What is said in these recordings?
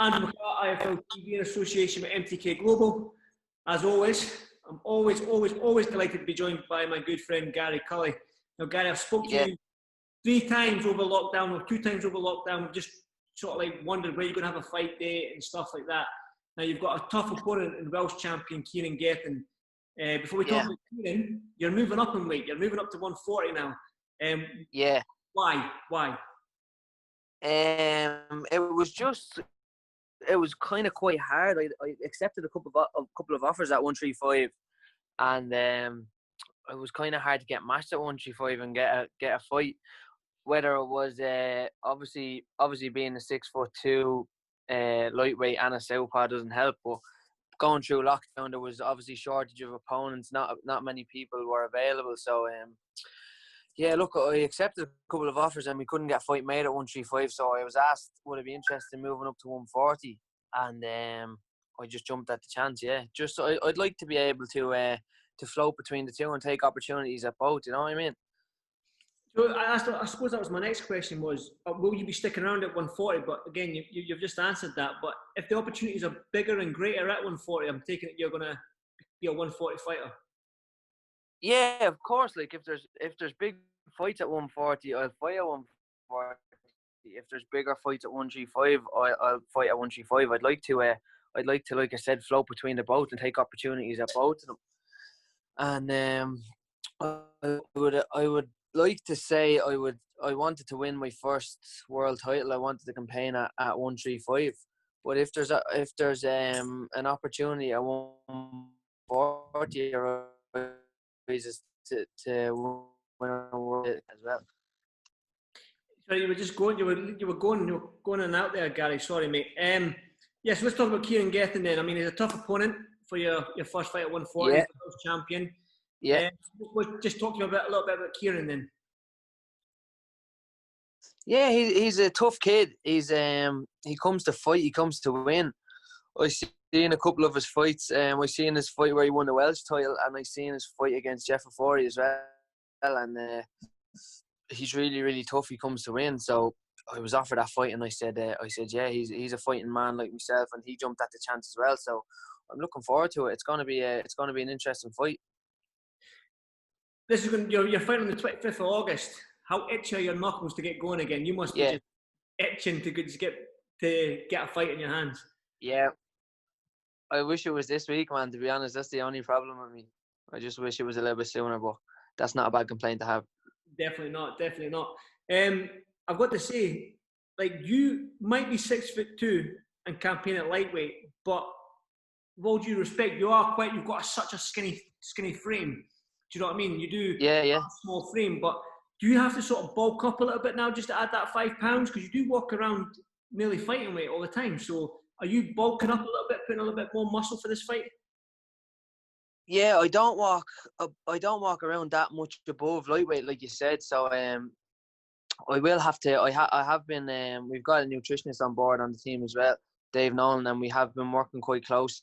And McCART IFL TV in association with MTK Global. As always, I'm always delighted to be joined by my good friend Gary Cully. Now, Gary, I've spoke to you 3 times over lockdown, or 2 times over lockdown. We've just sort of like wondered where you're going to have a fight date and stuff like that. Now, you've got a tough opponent in Welsh champion Kieran Gething. Before we talk about Kieran, you're moving up in weight. You're moving up to 140 now. Why? It was kind of quite hard. I accepted a couple of offers at 135, and it was kind of hard to get matched at 135 and get a fight. Whether it was obviously being a 6'2" lightweight and a southpaw doesn't help, but going through lockdown there was obviously shortage of opponents. Not many people were available, so look, I accepted a couple of offers and we couldn't get a fight made at 135, so I was asked would I be interested in moving up to 140, and I just jumped at the chance. Just I'd like to be able to float between the two and take opportunities at both, you know what I mean? So I suppose that was my next question was, will you be sticking around at 140? But again, you've just answered that. But if the opportunities are bigger and greater at 140, I'm taking it you're going to be a 140 fighter. Yeah, of course. Like if there's big fights at 140, I'll fight at 140. If there's bigger fights at 135, I'll fight at 135. I'd like to, like I said, float between the both and take opportunities at both of them. And I would like to say I wanted to win my first world title. I wanted to campaign at 135. But if there's an opportunity at 140, to win a world as well. So you were going in and out there, Gary. Sorry, mate. Yes, let's talk about Kieran Gething then. I mean, he's a tough opponent for your first fight at 140. He's the world champion. Yeah. We'll just talk to you a little bit about Kieran then. Yeah, he's a tough kid. He comes to fight. He comes to win. I seen a couple of his fights. I seen his fight where he won the Welsh title, and I seen his fight against Jeff Ofori as well. And he's really, really tough. He comes to win. So I was offered that fight, and I said, yeah, he's a fighting man like myself, and he jumped at the chance as well. So I'm looking forward to it. It's gonna be an interesting fight. You're fighting on the 25th of August. How itchy are your knuckles to get going again? You must be just itching to get a fight in your hands. Yeah. I wish it was this week, man, to be honest. That's the only problem with me. I just wish it was a little bit sooner, but that's not a bad complaint to have. Definitely not. I've got to say, like, you might be 6'2" and campaign at lightweight, but with all due respect, you've got such a skinny frame. Do you know what I mean? You do a small frame, but do you have to sort of bulk up a little bit now just to add that 5 pounds? Because you do walk around nearly fighting weight all the time. So are you bulking up a little bit, putting a little bit more muscle for this fight? Yeah, I don't walk around that much above lightweight, like you said. So I will have to. I have been. We've got a nutritionist on board on the team as well, Dave Nolan, and we have been working quite closely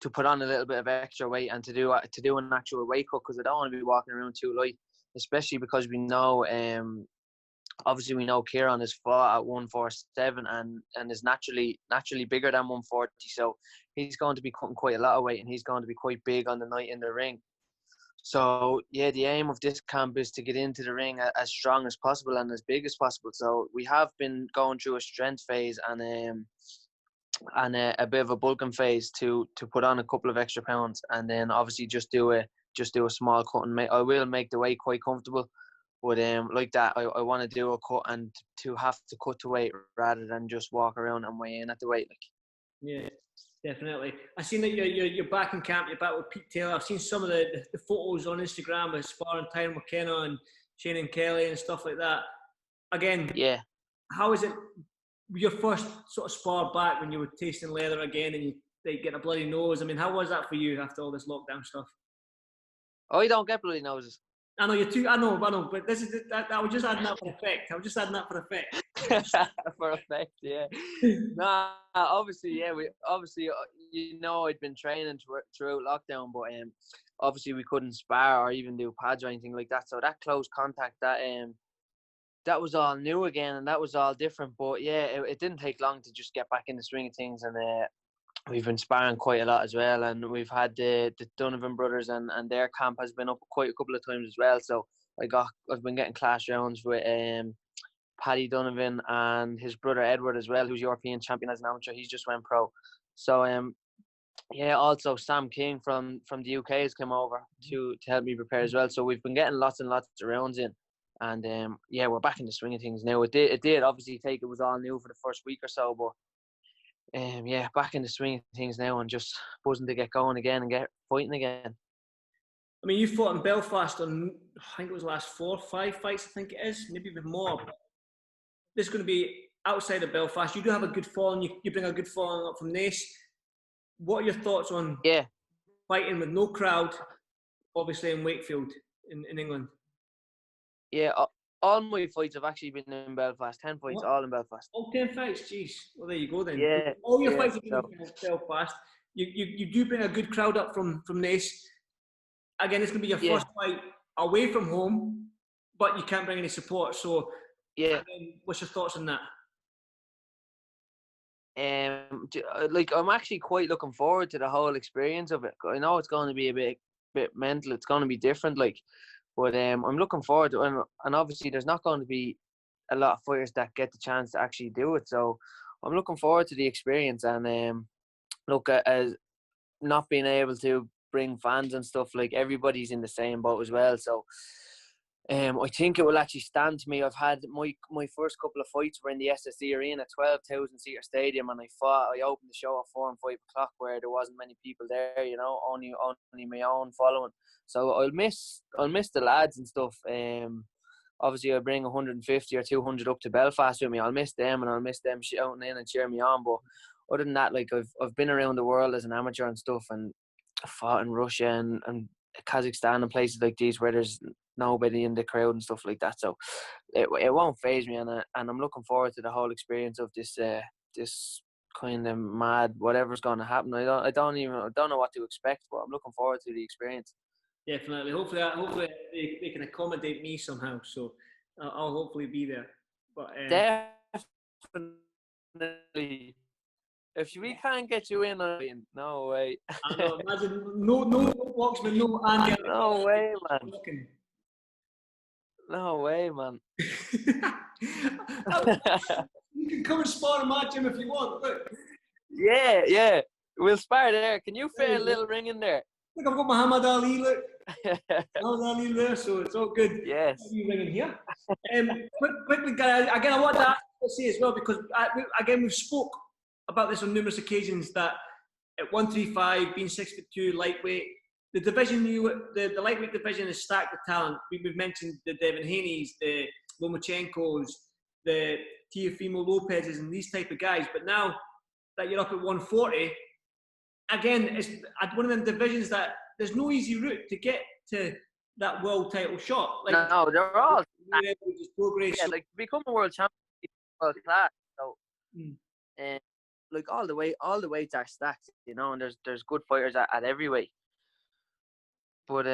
to put on a little bit of extra weight and to do an actual weight cut, because I don't want to be walking around too light, especially because we know obviously we know Kieran is fought at 147 and is naturally bigger than 140, so he's going to be cutting quite a lot of weight and he's going to be quite big on the night in the ring. So yeah, the aim of this camp is to get into the ring as strong as possible and as big as possible. So we have been going through a strength phase and a bit of a bulking phase to put on a couple of extra pounds, and then obviously just do a small cut and I will make the weight quite comfortable. But like that, I want to do a cut and to have to cut to weight rather than just walk around and weigh in at the weight. Like. Yeah, definitely. I've seen that you're back in camp. You're back with Pete Taylor. I've seen some of the photos on Instagram of sparring Tyron McKenna and Shane and Kelly and stuff like that. Again, how is it your first sort of spar back when you were tasting leather again and you get a bloody nose? I mean, how was that for you after all this lockdown stuff? Oh, you don't get bloody noses. I know, but this is I was just adding that for effect. For effect, yeah. Nah, obviously, I'd been training throughout lockdown, but obviously we couldn't spar or even do pads or anything like that. So that close contact, that that was all new again, and that was all different. But yeah, it didn't take long to just get back in the swing of things, and we've been sparring quite a lot as well, and we've had the Donovan brothers, and their camp has been up quite a couple of times as well. So I've been getting class rounds with Paddy Donovan and his brother Edward as well, who's European champion as an amateur. He's just went pro. So yeah, also Sam King from the UK has come over to help me prepare as well. So we've been getting lots and lots of rounds in, and yeah, we're back in the swing of things now. It did obviously take, it was all new for the first week or so, but yeah, back in the swing of things now, and just buzzing to get going again and get fighting again. I mean, you fought in Belfast on, I think it was the last 4 or 5 fights, I think it is, maybe even more. This is going to be outside of Belfast. You do have a good following. You bring a good following up from Nace. What are your thoughts on fighting with no crowd, obviously in Wakefield, in England? Yeah, all my fights have actually been in Belfast. 10 fights, all in Belfast. All 10 fights, jeez. Well, there you go then. Yeah. All your fights have been in Belfast. You do bring a good crowd up from Nace. Again, it's going to be your first fight away from home, but you can't bring any support. So, again, what's your thoughts on that? Like, I'm actually quite looking forward to the whole experience of it. I know it's going to be a bit mental. It's going to be different, like, but I'm looking forward to it. And obviously, there's not going to be a lot of fighters that get the chance to actually do it. So I'm looking forward to the experience. And look, as not being able to bring fans and stuff, like, everybody's in the same boat as well. So I think it will actually stand to me. I've had my first couple of fights were in the SSE Arena, 12,000 seater stadium, and I opened the show at 4 and 5 o'clock where there wasn't many people there, you know, only my own following. So I'll miss the lads and stuff. Obviously I'll bring 150 or 200 up to Belfast with me. I'll miss them, and I'll miss them shouting in and cheering me on. But other than that, like, I've been around the world as an amateur and stuff, and I fought in Russia and Kazakhstan and places like these where there's nobody in the crowd and stuff like that. So it won't faze me, and I'm looking forward to the whole experience of this this kind of mad whatever's going to happen. I don't know what to expect, but I'm looking forward to the experience. Definitely. Hopefully they can accommodate me somehow. So I'll hopefully be there. But definitely. If we can't get you in, no way. I know, imagine no Boxman, no Andy. No way, man. No way, man. You can come and spar in my gym if you want. Look. Yeah. We'll spar there. Can you fit a little ring in there? Look, I've got Muhammad Ali. Look, Muhammad Ali there, so it's all good. Yes. Ring in here. Quickly, guys. Again, I want to say as well, because we've spoke about this on numerous occasions, that at 135, being 6'2", lightweight, the division the lightweight division is stacked with talent. We've mentioned the Devin Haneys, the Lomachenkos, the Teofimo Lopez's, and these type of guys. But now that you're up at 140, again, it's one of them divisions that there's no easy route to get to that world title shot. Like, no, they're all progress. Yeah, like, to become a world champion, world class. So, like, all the weights are stacked, you know, and there's good fighters at every weight. But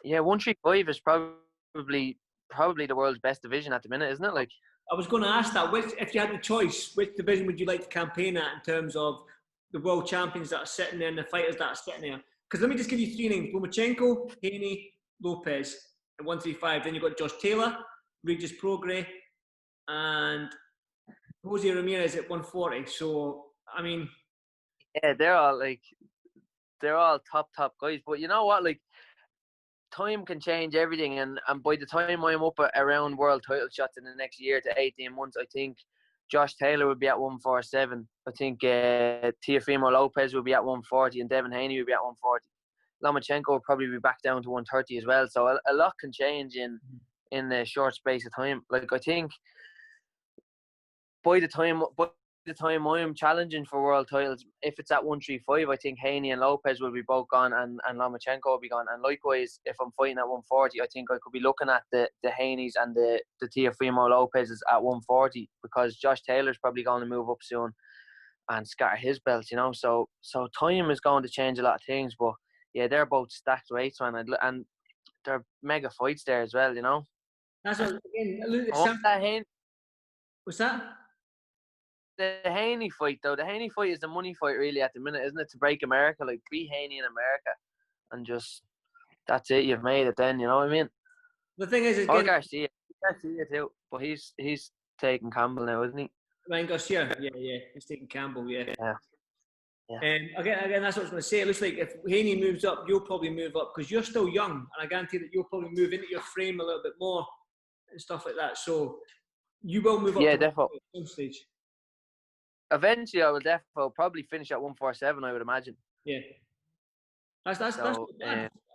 yeah, 135 is probably the world's best division at the minute, isn't it? Like, I was going to ask that. If you had the choice, which division would you like to campaign at in terms of the world champions that are sitting there and the fighters that are sitting there? Because let me just give you 3 names: Lomachenko, Haney, Lopez at 135. Then you've got Josh Taylor, Regis Prograis, and Jose Ramirez at 140. So, I mean, yeah, they're all top guys. But you know what? Like, time can change everything, and by the time I'm up around world title shots in the next year to 18 months, I think Josh Taylor would be at 147. I think Teofimo Lopez would be at 140, and Devin Haney would be at 140. Lomachenko will probably be back down to 130 as well. So a lot can change in a short space of time. Like, I think by the time I'm challenging for world titles, if it's at 135, I think Haney and Lopez will be both gone, and Lomachenko will be gone. And likewise, if I'm fighting at 140, I think I could be looking at the Haneys and the Teofimo Lopez's at 140, because Josh Taylor's probably going to move up soon and scatter his belts, you know. So time is going to change a lot of things, but yeah, they're both stacked weights, man, and they're mega fights there as well, you know. That's what, again, what's that? The Haney fight, though. The Haney fight is the money fight, really, at the minute, isn't it? To break America, like, beat Haney in America, and just, that's it, you've made it then, you know what I mean? The thing is, Or again, Garcia too, but he's taking Campbell now, isn't he? Ryan Garcia, yeah, he's taking Campbell, yeah. Yeah. Again, that's what I was going to say. It looks like if Haney moves up, you'll probably move up because you're still young, and I guarantee that you'll probably move into your frame a little bit more and stuff like that. So you will move up. Yeah, to definitely. some stage. Eventually, I will definitely probably finish at 147. I would imagine. Yeah, that's So,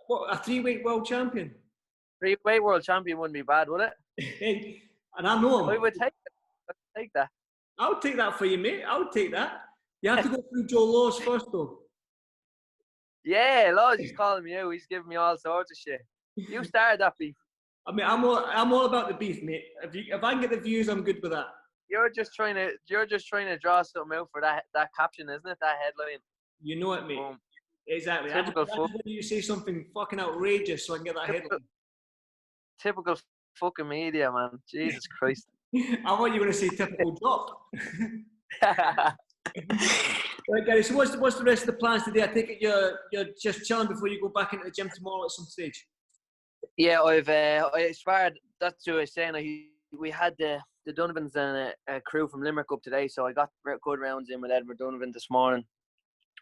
what, a 3-weight world champion. 3-weight world champion wouldn't be bad, would it? Hey, and I know him. I would take that. I would take that for you, mate. I would take that. You have to go through Joe Laws first, though. Yeah, Laws, he's calling me out. He's giving me all sorts of shit. You started that beef. I mean, I'm all about the beef, mate. If I can get the views, I'm good with that. You're just trying to draw something out for that caption, isn't it? That headline. You know it, mate. Boom. Exactly. Typical You say something fucking outrageous so I can get that headline. Typical fucking media, man. Jesus Christ. I thought you were going to say typical drop. Right, Gary, so what's the rest of the plans today? I take it you're just chilling before you go back into the gym tomorrow at some stage. Yeah, I aspired. That's what I was saying. We had the Donovans and a crew from Limerick up today, so I got good rounds in with Edward Donovan this morning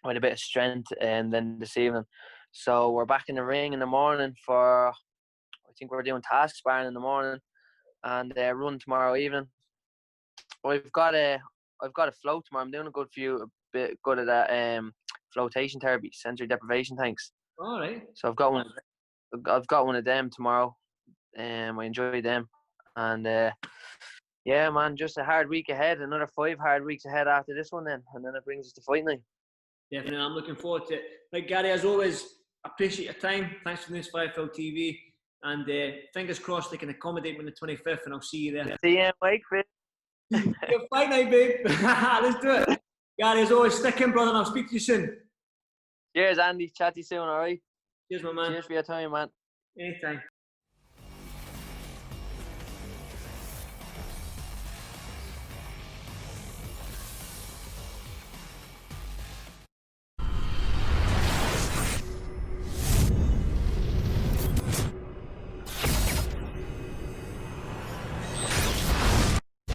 with a bit of strength, and then this evening. So we're back in the ring in the morning for, I think we're doing task sparring in the morning, and run tomorrow evening. I've got a float tomorrow. I'm doing a bit good at that flotation therapy, sensory deprivation tanks. All right. So I've got one of them tomorrow. I enjoy them, and yeah, man, just a hard week ahead. Another 5 hard weeks ahead after this one, and then it brings us to fight night. Definitely, I'm looking forward to it. Right, Gary, as always, appreciate your time. Thanks for this Firefly TV, and fingers crossed they can accommodate me on the 25th, and I'll see you there. See you, Mike. Your fight night, babe. Let's do it. Gary, as always, stick in, brother, and I'll speak to you soon. Cheers, Andy. Chat to you soon, all right? Cheers, my man. Cheers for your time, man. Anytime.